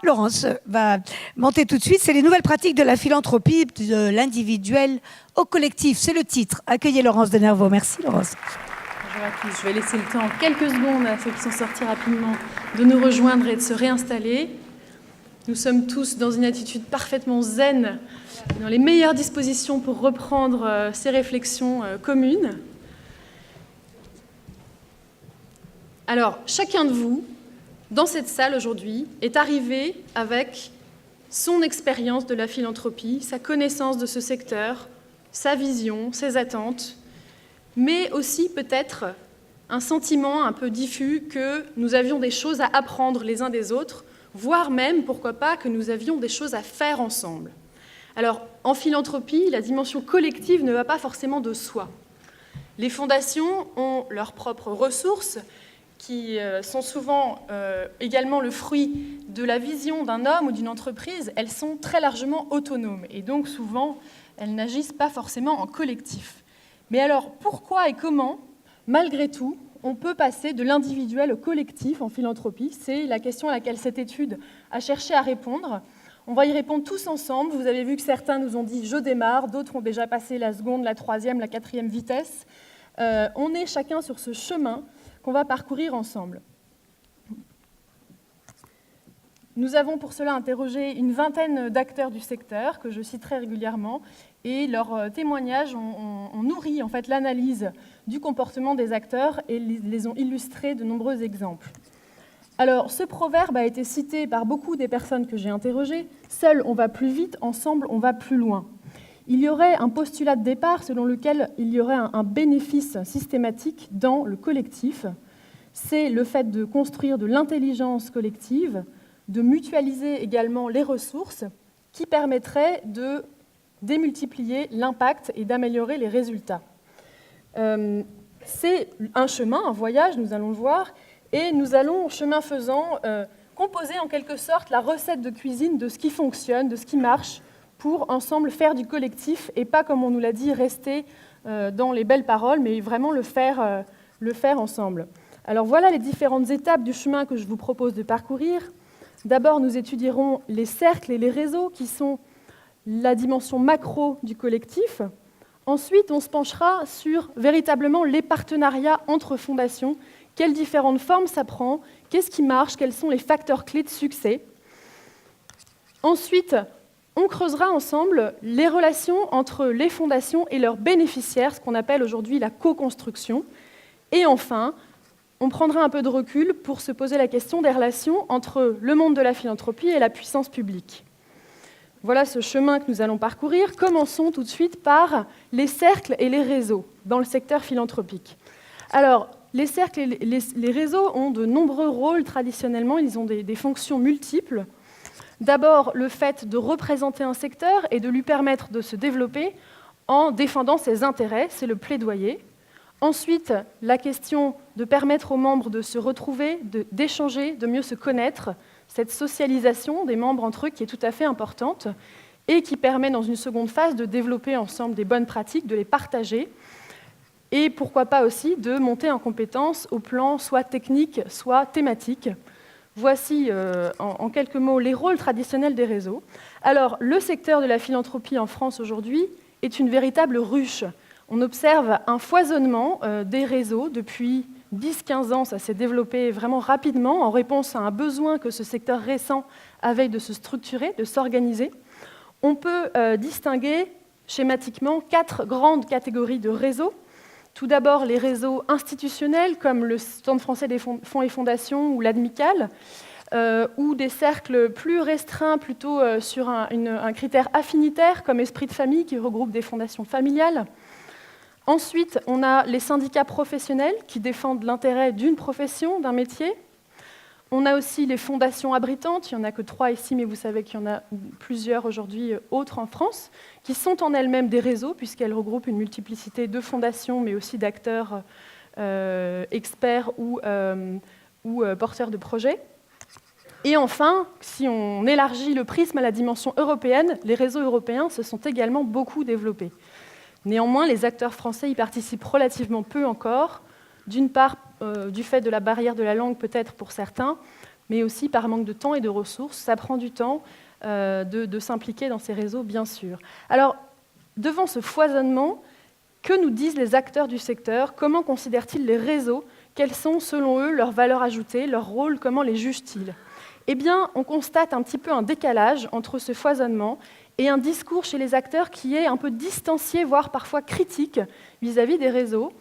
Laurence va monter tout de suite. C'est les nouvelles pratiques de la philanthropie, de l'individuel au collectif. C'est le titre. Accueillez Laurence de Nervaux. Merci Laurence. Bonjour à tous. Je vais laisser le temps, quelques secondes, à ceux qui sont sortis rapidement, de nous rejoindre et de se réinstaller. Nous sommes tous dans une attitude parfaitement zen, dans les meilleures dispositions pour reprendre ces réflexions communes. Alors, chacun de vous, dans cette salle aujourd'hui, est arrivé avec son expérience de la philanthropie, sa connaissance de ce secteur, sa vision, ses attentes, mais aussi peut-être un sentiment un peu diffus que nous avions des choses à apprendre les uns des autres, voire même, pourquoi pas, que nous avions des choses à faire ensemble. Alors, en philanthropie, la dimension collective ne va pas forcément de soi. Les fondations ont leurs propres ressources, qui sont souvent également le fruit de la vision d'un homme ou d'une entreprise. Elles sont très largement autonomes, et donc souvent, elles n'agissent pas forcément en collectif. Mais alors, pourquoi et comment, malgré tout, on peut passer de l'individuel au collectif en philanthropie? C'est la question à laquelle cette étude a cherché à répondre. On va y répondre tous ensemble. Vous avez vu que certains nous ont dit « je démarre », d'autres ont déjà passé la seconde, la troisième, la quatrième vitesse. On est chacun sur ce chemin qu'on va parcourir ensemble. Nous avons pour cela interrogé une vingtaine d'acteurs du secteur, que je citerai régulièrement, et leurs témoignages ont nourri en fait, l'analyse du comportement des acteurs et les ont illustrés de nombreux exemples. Alors, ce proverbe a été cité par beaucoup des personnes que j'ai interrogées. « Seul, on va plus vite, ensemble, on va plus loin ». Il y aurait un postulat de départ selon lequel il y aurait un bénéfice systématique dans le collectif. C'est le fait de construire de l'intelligence collective, de mutualiser également les ressources qui permettraient de démultiplier l'impact et d'améliorer les résultats. C'est un chemin, un voyage, nous allons le voir, et nous allons, chemin faisant, composer en quelque sorte la recette de cuisine de ce qui fonctionne, de ce qui marche, pour ensemble faire du collectif et pas, comme on nous l'a dit, rester dans les belles paroles, mais vraiment le faire ensemble. Alors voilà les différentes étapes du chemin que je vous propose de parcourir. D'abord, nous étudierons les cercles et les réseaux qui sont la dimension macro du collectif. Ensuite, on se penchera sur véritablement les partenariats entre fondations. Quelles différentes formes ça prend? Qu'est-ce qui marche? Quels sont les facteurs clés de succès? Ensuite, on creusera ensemble les relations entre les fondations et leurs bénéficiaires, ce qu'on appelle aujourd'hui la co-construction. Et enfin, on prendra un peu de recul pour se poser la question des relations entre le monde de la philanthropie et la puissance publique. Voilà ce chemin que nous allons parcourir. Commençons tout de suite par les cercles et les réseaux dans le secteur philanthropique. Alors, les cercles et les réseaux ont de nombreux rôles traditionnellement, ils ont des fonctions multiples. D'abord, le fait de représenter un secteur et de lui permettre de se développer en défendant ses intérêts, c'est le plaidoyer. Ensuite, la question de permettre aux membres de se retrouver, d'échanger, de mieux se connaître, cette socialisation des membres entre eux qui est tout à fait importante et qui permet dans une seconde phase de développer ensemble des bonnes pratiques, de les partager et pourquoi pas aussi de monter en compétences au plan soit technique, soit thématique. Voici en quelques mots les rôles traditionnels des réseaux. Alors, le secteur de la philanthropie en France aujourd'hui est une véritable ruche. On observe un foisonnement des réseaux depuis 10-15 ans. Ça s'est développé vraiment rapidement en réponse à un besoin que ce secteur récent avait de se structurer, de s'organiser. On peut distinguer schématiquement 4 grandes catégories de réseaux. Tout d'abord, les réseaux institutionnels, comme le Stand français des fonds et fondations ou l'ADMICAL, ou des cercles plus restreints, plutôt sur un critère affinitaire, comme Esprit de famille, qui regroupe des fondations familiales. Ensuite, on a les syndicats professionnels, qui défendent l'intérêt d'une profession, d'un métier. On a aussi les fondations abritantes, il n'y en a que 3 ici, mais vous savez qu'il y en a plusieurs aujourd'hui autres en France, qui sont en elles-mêmes des réseaux, puisqu'elles regroupent une multiplicité de fondations, mais aussi d'acteurs experts ou porteurs de projets. Et enfin, si on élargit le prisme à la dimension européenne, les réseaux européens se sont également beaucoup développés. Néanmoins, les acteurs français y participent relativement peu encore, d'une part du fait de la barrière de la langue peut-être pour certains, mais aussi par manque de temps et de ressources. Ça prend du temps de s'impliquer dans ces réseaux, bien sûr. Alors, devant ce foisonnement, que nous disent les acteurs du secteur? Comment considèrent-ils les réseaux? Quelles sont, selon eux, leurs valeurs ajoutées, leur rôle? Comment les jugent-ils? Eh bien, on constate un petit peu un décalage entre ce foisonnement et un discours chez les acteurs qui est un peu distancié, voire parfois critique vis-à-vis des réseaux.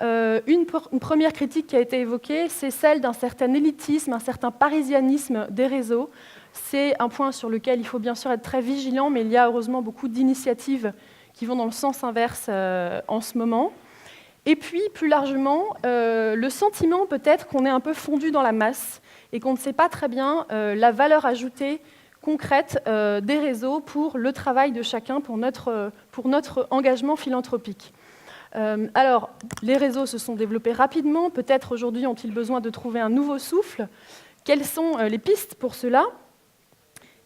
Une première critique qui a été évoquée, c'est celle d'un certain élitisme, un certain parisianisme des réseaux. C'est un point sur lequel il faut bien sûr être très vigilant, mais il y a heureusement beaucoup d'initiatives qui vont dans le sens inverse en ce moment. Et puis, plus largement, le sentiment peut-être qu'on est un peu fondu dans la masse et qu'on ne sait pas très bien la valeur ajoutée concrète des réseaux pour le travail de chacun, pour notre engagement philanthropique. Alors, les réseaux se sont développés rapidement. Peut-être aujourd'hui ont-ils besoin de trouver un nouveau souffle. Quelles sont les pistes pour cela?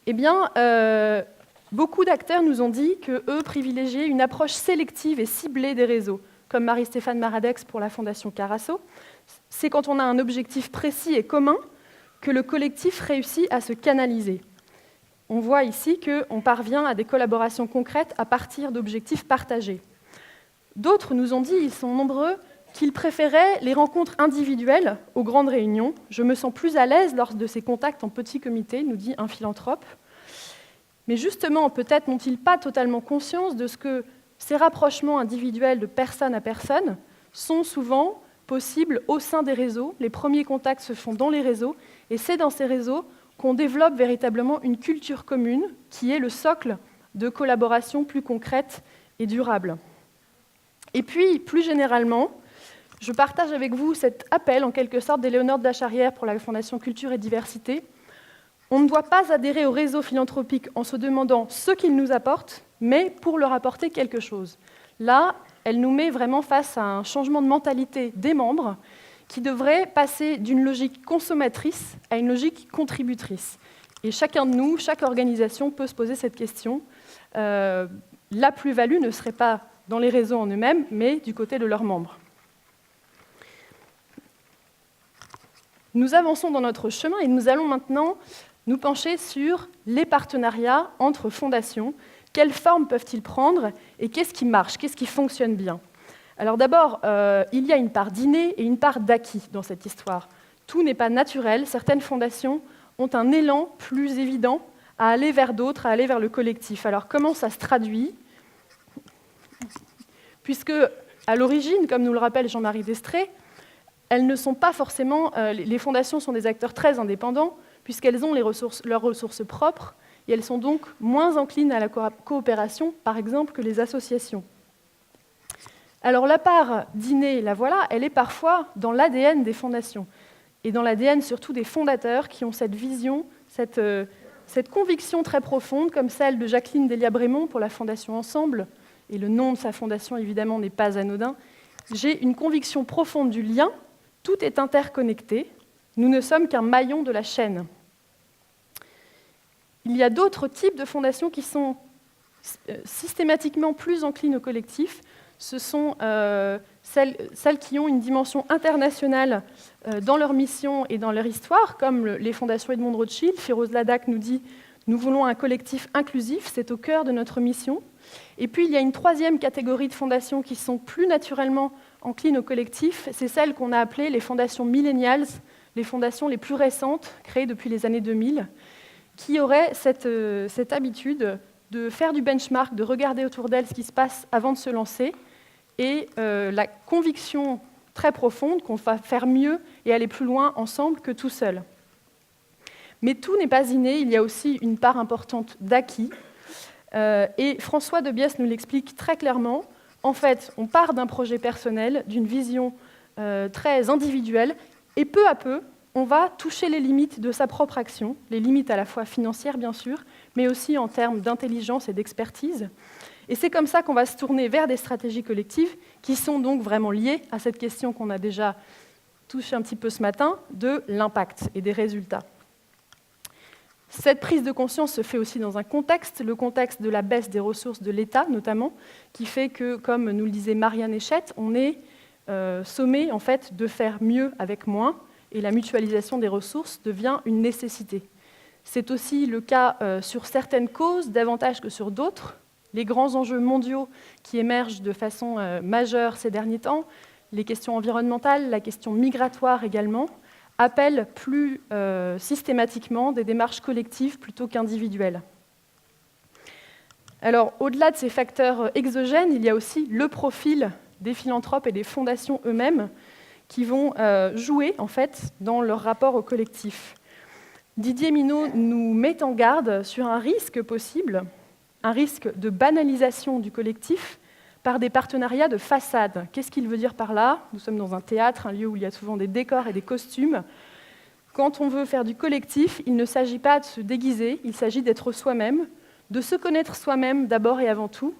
Eh bien, beaucoup d'acteurs nous ont dit qu'eux privilégiaient une approche sélective et ciblée des réseaux, comme Marie-Stéphane Maradex pour la Fondation Carasso. C'est quand on a un objectif précis et commun que le collectif réussit à se canaliser. On voit ici qu'on parvient à des collaborations concrètes à partir d'objectifs partagés. D'autres nous ont dit, ils sont nombreux, qu'ils préféraient les rencontres individuelles aux grandes réunions. Je me sens plus à l'aise lors de ces contacts en petit comité, nous dit un philanthrope. Mais justement, peut-être n'ont-ils pas totalement conscience de ce que ces rapprochements individuels de personne à personne sont souvent possibles au sein des réseaux. Les premiers contacts se font dans les réseaux, et c'est dans ces réseaux qu'on développe véritablement une culture commune qui est le socle de collaboration plus concrète et durable. Et puis, plus généralement, je partage avec vous cet appel, en quelque sorte, d'Éléonore de la Charrière pour la Fondation Culture et Diversité. On ne doit pas adhérer au réseau philanthropique en se demandant ce qu'il nous apporte, mais pour leur apporter quelque chose. Là, elle nous met vraiment face à un changement de mentalité des membres qui devrait passer d'une logique consommatrice à une logique contributrice. Et chacun de nous, chaque organisation peut se poser cette question. La plus-value ne serait pas dans les réseaux en eux-mêmes, mais du côté de leurs membres. Nous avançons dans notre chemin et nous allons maintenant nous pencher sur les partenariats entre fondations. Quelles formes peuvent-ils prendre et qu'est-ce qui marche, qu'est-ce qui fonctionne bien? Alors d'abord, il y a une part d'inné et une part d'acquis dans cette histoire. Tout n'est pas naturel. Certaines fondations ont un élan plus évident à aller vers d'autres, à aller vers le collectif. Alors comment ça se traduit? Puisque, à l'origine, comme nous le rappelle Jean-Marie Destré, elles ne sont pas forcément... les fondations sont des acteurs très indépendants, puisqu'elles ont leurs ressources propres, et elles sont donc moins enclines à la coopération, par exemple, que les associations. Alors la part d'inné, la voilà, elle est parfois dans l'ADN des fondations, et dans l'ADN surtout des fondateurs qui ont cette vision, cette conviction très profonde, comme celle de Jacqueline Delia-Brémond pour la Fondation Ensemble, et le nom de sa fondation, évidemment, n'est pas anodin. J'ai une conviction profonde du lien, tout est interconnecté, nous ne sommes qu'un maillon de la chaîne. Il y a d'autres types de fondations qui sont systématiquement plus enclines au collectif. Ce sont celles qui ont une dimension internationale dans leur mission et dans leur histoire, comme les fondations Edmond Rothschild. Firoz Ladak nous dit « Nous voulons un collectif inclusif, c'est au cœur de notre mission ». Et puis, il y a une troisième catégorie de fondations qui sont plus naturellement enclines au collectif. C'est celles qu'on a appelées les fondations millennials, les fondations les plus récentes, créées depuis les années 2000, qui auraient cette habitude de faire du benchmark, de regarder autour d'elles ce qui se passe avant de se lancer, et la conviction très profonde qu'on va faire mieux et aller plus loin ensemble que tout seul. Mais tout n'est pas inné, il y a aussi une part importante d'acquis. Et François Debiès nous l'explique très clairement. En fait, on part d'un projet personnel, d'une vision très individuelle, et peu à peu, on va toucher les limites de sa propre action, les limites à la fois financières, bien sûr, mais aussi en termes d'intelligence et d'expertise. Et c'est comme ça qu'on va se tourner vers des stratégies collectives qui sont donc vraiment liées à cette question qu'on a déjà touchée un petit peu ce matin, de l'impact et des résultats. Cette prise de conscience se fait aussi dans un contexte, le contexte de la baisse des ressources de l'État notamment, qui fait que, comme nous le disait Marianne Echette, on est sommé en fait, de faire mieux avec moins, et la mutualisation des ressources devient une nécessité. C'est aussi le cas sur certaines causes, davantage que sur d'autres. Les grands enjeux mondiaux qui émergent de façon majeure ces derniers temps, les questions environnementales, la question migratoire également, appellent plus systématiquement des démarches collectives plutôt qu'individuelles. Alors, au-delà de ces facteurs exogènes, il y a aussi le profil des philanthropes et des fondations eux-mêmes qui vont jouer en fait dans leur rapport au collectif. Didier Minot nous met en garde sur un risque possible, un risque de banalisation du collectif par des partenariats de façade. Qu'est-ce qu'il veut dire par là? Nous sommes dans un théâtre, un lieu où il y a souvent des décors et des costumes. Quand on veut faire du collectif, il ne s'agit pas de se déguiser, il s'agit d'être soi-même, de se connaître soi-même d'abord et avant tout,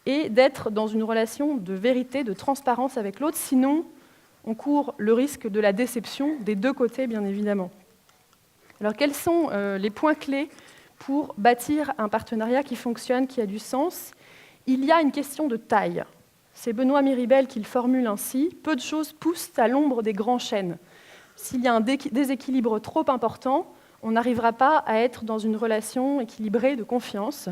et d'être dans une relation de vérité, de transparence avec l'autre, sinon on court le risque de la déception des deux côtés, bien évidemment. Alors quels sont les points clés pour bâtir un partenariat qui fonctionne, qui a du sens? Il y a une question de taille. C'est Benoît Miribel qui le formule ainsi. Peu de choses poussent à l'ombre des grands chênes. S'il y a un déséquilibre trop important, on n'arrivera pas à être dans une relation équilibrée de confiance.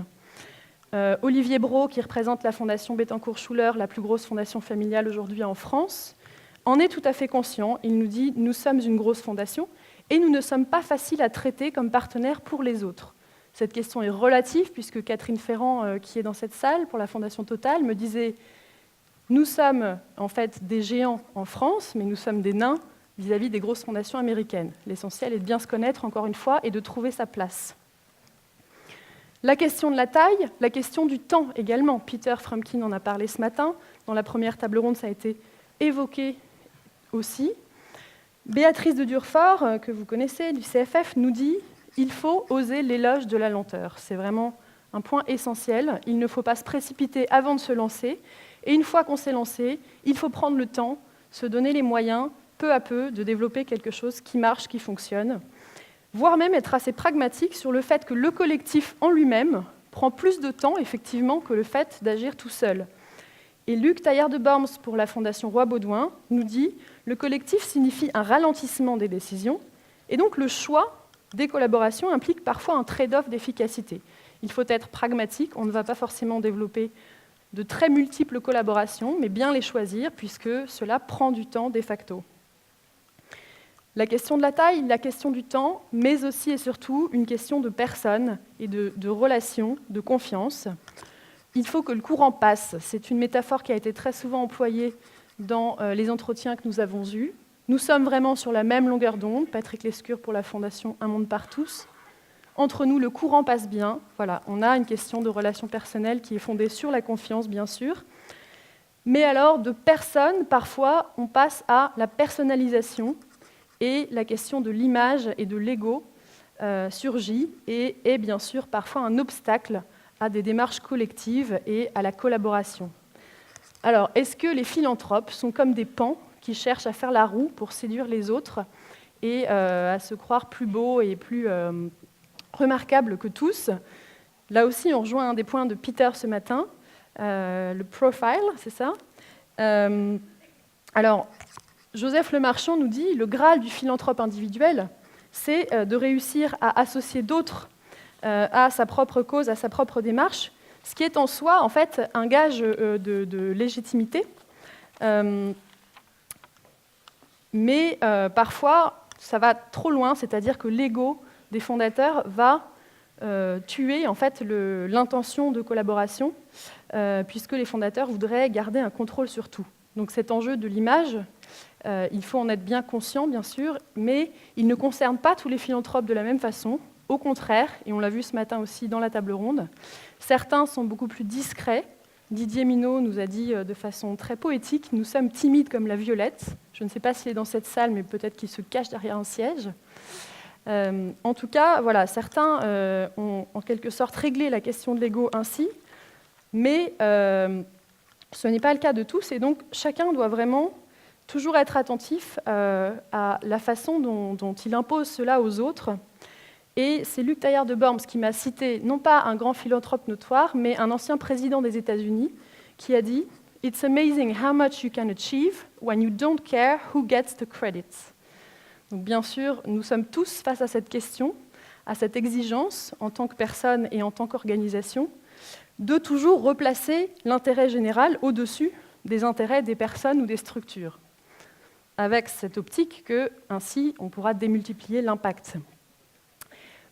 Olivier Brault, qui représente la Fondation Bettencourt-Schuller, la plus grosse fondation familiale aujourd'hui en France, en est tout à fait conscient. Il nous dit « Nous sommes une grosse fondation et nous ne sommes pas faciles à traiter comme partenaires pour les autres ». Cette question est relative, puisque Catherine Ferrand, qui est dans cette salle pour la Fondation Total, me disait « Nous sommes en fait des géants en France, mais nous sommes des nains vis-à-vis des grosses fondations américaines. L'essentiel est de bien se connaître, encore une fois, et de trouver sa place. » La question de la taille, la question du temps également. Peter Frumkin en a parlé ce matin. Dans la première table ronde, ça a été évoqué aussi. Béatrice de Durfort, que vous connaissez, du CFF, nous dit « Il faut oser l'éloge de la lenteur ». C'est vraiment un point essentiel. Il ne faut pas se précipiter avant de se lancer. Et une fois qu'on s'est lancé, il faut prendre le temps, se donner les moyens, peu à peu, de développer quelque chose qui marche, qui fonctionne. Voire même être assez pragmatique sur le fait que le collectif en lui-même prend plus de temps, effectivement, que le fait d'agir tout seul. Et Luc Taillard de Borms, pour la Fondation Roi-Baudouin, nous dit « Le collectif signifie un ralentissement des décisions, et donc le choix des collaborations implique parfois un trade-off d'efficacité. Il faut être pragmatique, on ne va pas forcément développer de très multiples collaborations, mais bien les choisir, puisque cela prend du temps de facto. » La question de la taille, la question du temps, mais aussi et surtout une question de personnes et de relations, de confiance. Il faut que le courant passe. C'est une métaphore qui a été très souvent employée dans les entretiens que nous avons eus. Nous sommes vraiment sur la même longueur d'onde. Patrick Lescure pour la Fondation Un Monde par Tous. Entre nous, le courant passe bien. Voilà, on a une question de relation personnelle qui est fondée sur la confiance, bien sûr. Mais alors, de personnes, parfois, on passe à la personnalisation. Et la question de l'image et de l'ego surgit et est bien sûr parfois un obstacle à des démarches collectives et à la collaboration. Alors, est-ce que les philanthropes sont comme des paons qui cherchent à faire la roue pour séduire les autres et à se croire plus beaux et plus remarquables que tous? Là aussi, on rejoint un des points de Peter ce matin, le profile, c'est ça? Alors, Joseph Lemarchand nous dit « Le Graal du philanthrope individuel, c'est de réussir à associer d'autres à sa propre cause, à sa propre démarche, ce qui est en soi, en fait, un gage de légitimité. Mais parfois, ça va trop loin, c'est-à-dire que l'ego des fondateurs va tuer, en fait, l'intention de collaboration, puisque les fondateurs voudraient garder un contrôle sur tout. Donc cet enjeu de l'image, il faut en être bien conscient, bien sûr, mais il ne concerne pas tous les philanthropes de la même façon. Au contraire, et on l'a vu ce matin aussi dans la table ronde, certains sont beaucoup plus discrets. Didier Minot nous a dit de façon très poétique « Nous sommes timides comme la violette ». Je ne sais pas s'il est dans cette salle, mais peut-être qu'il se cache derrière un siège. En tout cas, voilà, certains ont en quelque sorte réglé la question de l'ego ainsi, mais ce n'est pas le cas de tous, et donc chacun doit vraiment toujours être attentif à la façon dont il impose cela aux autres. Et c'est Luc Taillard de Borms qui m'a cité, non pas un grand philanthrope notoire, mais un ancien président des États-Unis, qui a dit « It's amazing how much you can achieve when you don't care who gets the credit ». Donc bien sûr, nous sommes tous face à cette question, à cette exigence, en tant que personne et en tant qu'organisation, de toujours replacer l'intérêt général au-dessus des intérêts des personnes ou des structures, avec cette optique que, ainsi, on pourra démultiplier l'impact.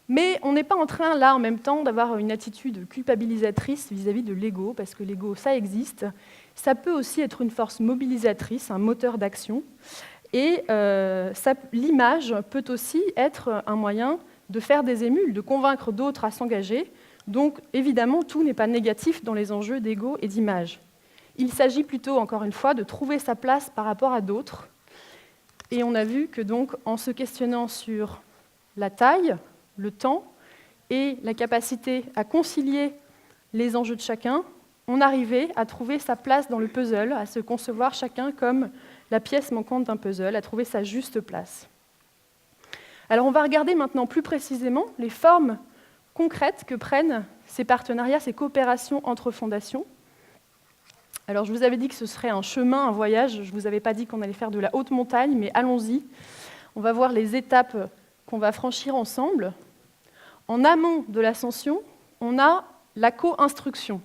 Mais on n'est pas en train, là, en même temps, d'avoir une attitude culpabilisatrice vis-à-vis de l'ego, parce que l'ego, ça existe. Ça peut aussi être une force mobilisatrice, un moteur d'action. Et l'image peut aussi être un moyen de faire des émules, de convaincre d'autres à s'engager. Donc, évidemment, tout n'est pas négatif dans les enjeux d'ego et d'image. Il s'agit plutôt, encore une fois, de trouver sa place par rapport à d'autres. Et on a vu que, donc, en se questionnant sur la taille, le temps et la capacité à concilier les enjeux de chacun, on arrivait à trouver sa place dans le puzzle, à se concevoir chacun comme la pièce manquante d'un puzzle, à trouver sa juste place. Alors on va regarder maintenant plus précisément les formes concrètes que prennent ces partenariats, ces coopérations entre fondations. Alors je vous avais dit que ce serait un chemin, un voyage, je ne vous avais pas dit qu'on allait faire de la haute montagne, mais allons-y. On va voir les étapes qu'on va franchir ensemble. En amont de l'ascension, on a la co-instruction.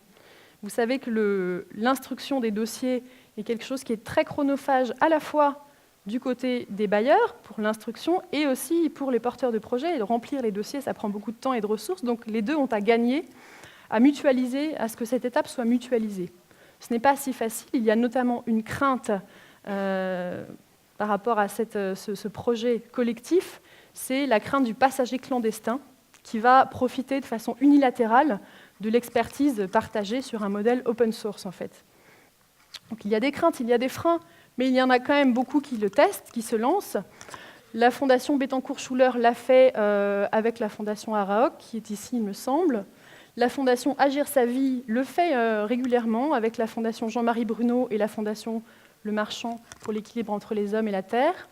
Vous savez que l'instruction des dossiers est quelque chose qui est très chronophage à la fois du côté des bailleurs pour l'instruction et aussi pour les porteurs de projets. Et de remplir les dossiers, ça prend beaucoup de temps et de ressources, donc les deux ont à gagner, à mutualiser, à ce que cette étape soit mutualisée. Ce n'est pas si facile, il y a notamment une crainte par rapport à ce projet collectif, c'est la crainte du passager clandestin qui va profiter de façon unilatérale de l'expertise partagée sur un modèle open source, en fait. Donc il y a des craintes, il y a des freins, mais il y en a quand même beaucoup qui le testent, qui se lancent. La Fondation Bettencourt-Schuller l'a fait avec la Fondation Araoc, qui est ici, il me semble. La Fondation Agir sa vie le fait régulièrement avec la Fondation Jean-Marie Bruno et la Fondation Le Marchand pour l'équilibre entre les hommes et la terre.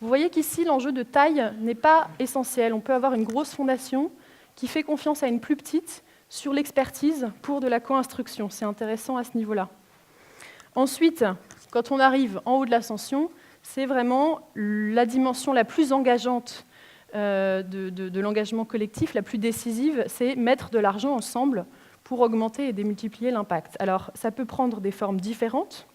Vous voyez qu'ici, l'enjeu de taille n'est pas essentiel. On peut avoir une grosse fondation qui fait confiance à une plus petite sur l'expertise pour de la co-instruction. C'est intéressant à ce niveau-là. Ensuite, quand on arrive en haut de l'ascension, c'est vraiment la dimension la plus engageante de l'engagement collectif, la plus décisive, c'est mettre de l'argent ensemble pour augmenter et démultiplier l'impact. Alors, ça peut prendre des formes différentes.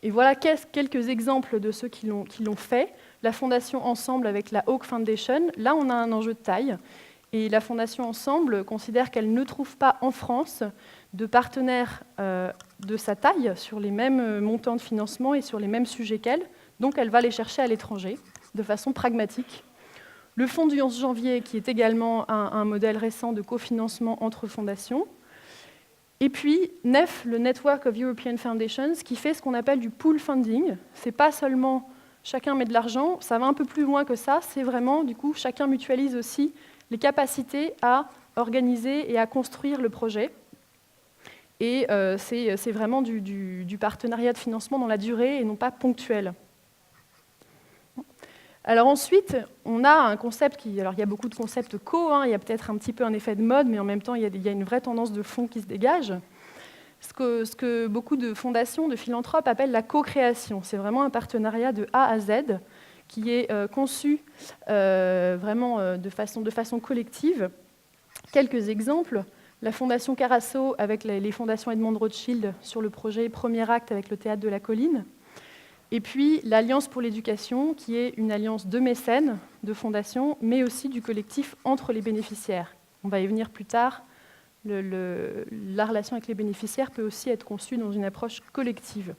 Et voilà quelques exemples de ceux qui l'ont fait. La Fondation Ensemble avec la Hawke Foundation, là on a un enjeu de taille. Et la Fondation Ensemble considère qu'elle ne trouve pas en France de partenaires de sa taille sur les mêmes montants de financement et sur les mêmes sujets qu'elle. Donc elle va les chercher à l'étranger de façon pragmatique. Le Fonds du 11 janvier, qui est également un modèle récent de cofinancement entre fondations. Et puis, NEF, le Network of European Foundations, qui fait ce qu'on appelle du pool funding. Ce n'est pas seulement chacun met de l'argent, ça va un peu plus loin que ça. C'est vraiment, du coup, chacun mutualise aussi les capacités à organiser et à construire le projet. Et c'est vraiment du partenariat de financement dans la durée et non pas ponctuel. Alors ensuite, on a un concept alors il y a beaucoup de concepts il y a peut-être un petit peu un effet de mode, mais en même temps, il y a une vraie tendance de fond qui se dégage. Ce que beaucoup de fondations, de philanthropes appellent la co-création. C'est vraiment un partenariat de A à Z qui est conçu vraiment de façon collective. Quelques exemples. La Fondation Carasso avec les fondations Edmond Rothschild sur le projet Premier Acte avec le Théâtre de la Colline. Et puis l'Alliance pour l'éducation, qui est une alliance de mécènes, de fondations, mais aussi du collectif entre les bénéficiaires. On va y venir plus tard. La relation avec les bénéficiaires peut aussi être conçue dans une approche collective.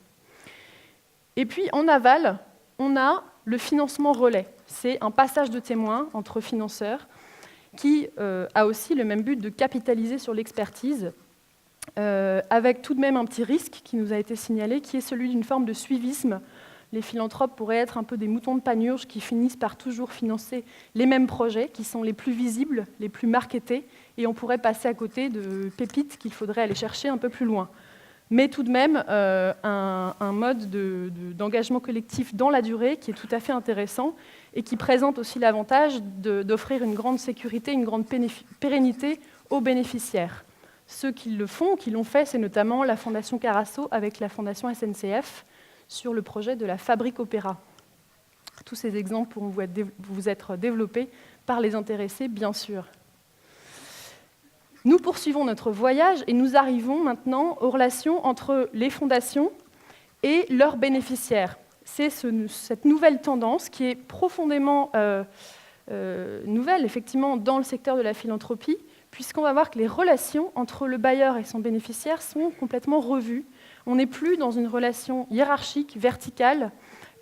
Et puis en aval, on a le financement relais. C'est un passage de témoins entre financeurs qui a aussi le même but de capitaliser sur l'expertise, avec tout de même un petit risque qui nous a été signalé, qui est celui d'une forme de suivisme. Les philanthropes pourraient être un peu des moutons de Panurge qui finissent par toujours financer les mêmes projets, qui sont les plus visibles, les plus marketés, et on pourrait passer à côté de pépites qu'il faudrait aller chercher un peu plus loin. Mais tout de même, un mode d'engagement collectif dans la durée qui est tout à fait intéressant et qui présente aussi l'avantage d'offrir une grande sécurité, une grande pérennité aux bénéficiaires. Ceux qui l'ont fait, c'est notamment la Fondation Carasso avec la Fondation SNCF sur le projet de la Fabrique Opéra. Tous ces exemples pourront vous être développés par les intéressés, bien sûr. Nous poursuivons notre voyage et nous arrivons maintenant aux relations entre les fondations et leurs bénéficiaires. C'est cette nouvelle tendance qui est profondément nouvelle, effectivement, dans le secteur de la philanthropie, puisqu'on va voir que les relations entre le bailleur et son bénéficiaire sont complètement revues. On n'est plus dans une relation hiérarchique, verticale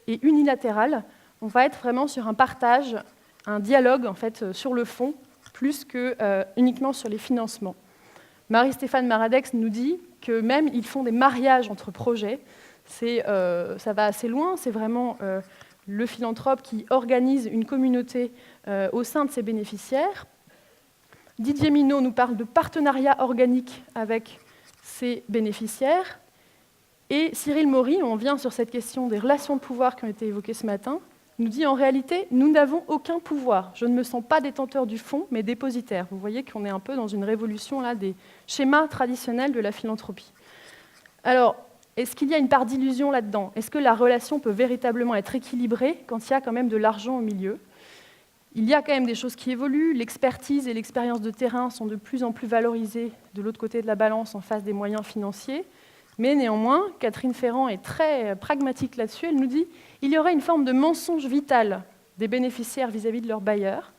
et unilatérale. On va être vraiment sur un partage, un dialogue en fait, sur le fond, plus que uniquement sur les financements. Marie-Stéphane Maradex nous dit que même ils font des mariages entre projets. Ça va assez loin, c'est vraiment le philanthrope qui organise une communauté au sein de ses bénéficiaires. Didier Minot nous parle de partenariat organique avec ses bénéficiaires. Et Cyril Maury, on vient sur cette question des relations de pouvoir qui ont été évoquées ce matin, nous dit en réalité, nous n'avons aucun pouvoir. Je ne me sens pas détenteur du fonds, mais dépositaire. Vous voyez qu'on est un peu dans une révolution là, des schémas traditionnels de la philanthropie. Alors, est-ce qu'il y a une part d'illusion là-dedans? Est-ce que la relation peut véritablement être équilibrée quand il y a quand même de l'argent au milieu? Il y a quand même des choses qui évoluent. L'expertise et l'expérience de terrain sont de plus en plus valorisées de l'autre côté de la balance en face des moyens financiers. Mais néanmoins, Catherine Ferrand est très pragmatique là-dessus. Elle nous dit qu'il y aurait une forme de mensonge vital des bénéficiaires vis-à-vis de leurs bailleurs,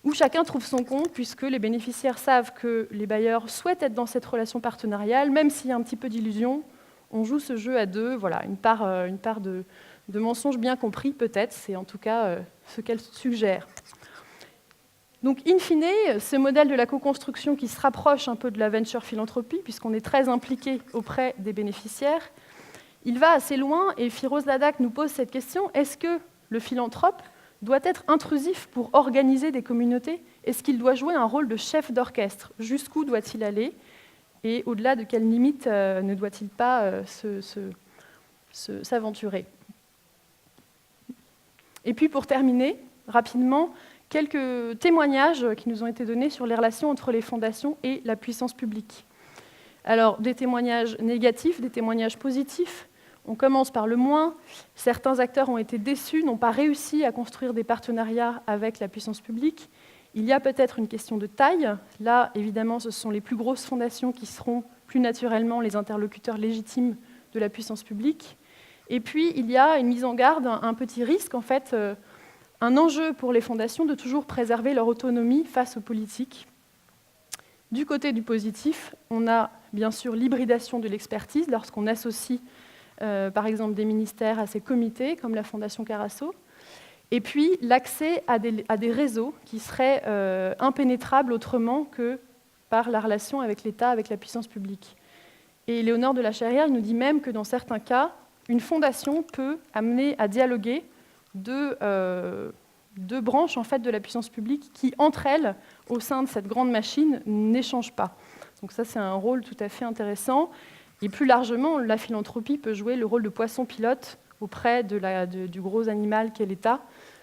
où chacun trouve son compte, puisque les bénéficiaires savent que les bailleurs souhaitent être dans cette relation partenariale, même s'il y a un petit peu d'illusion, on joue ce jeu à deux. Voilà, une part de mensonge bien compris, peut-être, c'est en tout cas ce qu'elle suggère. Donc, in fine, ce modèle de la co-construction qui se rapproche un peu de la venture philanthropie, puisqu'on est très impliqué auprès des bénéficiaires, il va assez loin, et Firoz Ladak nous pose cette question, est-ce que le philanthrope doit être intrusif pour organiser des communautés? Est-ce qu'il doit jouer un rôle de chef d'orchestre? Jusqu'où doit-il aller? Et au-delà de quelles limites ne doit-il pas s'aventurer? Et puis, pour terminer, rapidement, quelques témoignages qui nous ont été donnés sur les relations entre les fondations et la puissance publique. Alors, des témoignages négatifs, des témoignages positifs. On commence par le moins. Certains acteurs ont été déçus, n'ont pas réussi à construire des partenariats avec la puissance publique. Il y a peut-être une question de taille. Là, évidemment, ce sont les plus grosses fondations qui seront plus naturellement les interlocuteurs légitimes de la puissance publique. Et puis, il y a une mise en garde, un petit risque, en fait, un enjeu pour les fondations de toujours préserver leur autonomie face aux politiques. Du côté du positif, on a bien sûr l'hybridation de l'expertise lorsqu'on associe par exemple des ministères à ces comités, comme la Fondation Carasso, et puis l'accès à des réseaux qui seraient impénétrables autrement que par la relation avec l'État, avec la puissance publique. Et Léonore de la Cherrière nous dit même que dans certains cas, une fondation peut amener à dialoguer deux branches en fait, de la puissance publique qui, entre elles, au sein de cette grande machine, n'échangent pas. Donc ça, c'est un rôle tout à fait intéressant. Et plus largement, la philanthropie peut jouer le rôle de poisson pilote auprès du gros animal qu'est l'État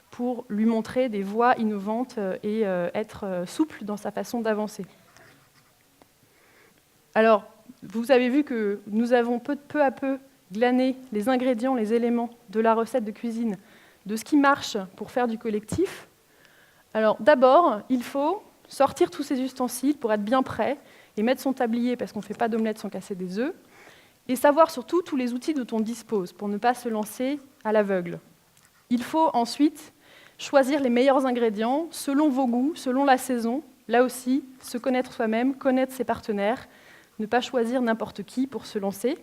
pour lui montrer des voies innovantes et être souple dans sa façon d'avancer. Alors, vous avez vu que nous avons peu à peu glané les ingrédients, les éléments de la recette de cuisine, de ce qui marche pour faire du collectif. Alors d'abord, il faut sortir tous ces ustensiles pour être bien prêt et mettre son tablier, parce qu'on ne fait pas d'omelette sans casser des œufs, et savoir surtout tous les outils dont on dispose pour ne pas se lancer à l'aveugle. Il faut ensuite choisir les meilleurs ingrédients selon vos goûts, selon la saison. Là aussi, se connaître soi-même, connaître ses partenaires, ne pas choisir n'importe qui pour se lancer.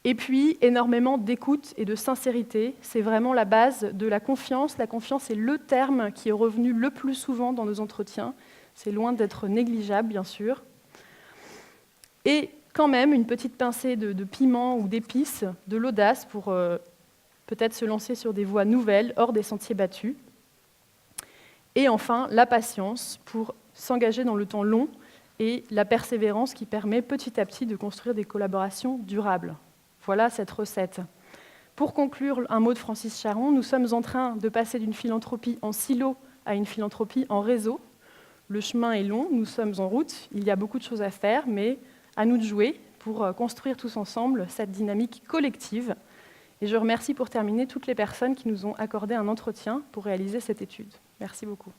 Et puis, énormément d'écoute et de sincérité. C'est vraiment la base de la confiance. La confiance est le terme qui est revenu le plus souvent dans nos entretiens. C'est loin d'être négligeable, bien sûr. Et quand même, une petite pincée de piment ou d'épices, de l'audace pour peut-être se lancer sur des voies nouvelles, hors des sentiers battus. Et enfin, la patience pour s'engager dans le temps long et la persévérance qui permet petit à petit de construire des collaborations durables. Voilà cette recette. Pour conclure, un mot de Francis Charon, nous sommes en train de passer d'une philanthropie en silo à une philanthropie en réseau. Le chemin est long, nous sommes en route, il y a beaucoup de choses à faire, mais à nous de jouer pour construire tous ensemble cette dynamique collective. Et je remercie pour terminer toutes les personnes qui nous ont accordé un entretien pour réaliser cette étude. Merci beaucoup.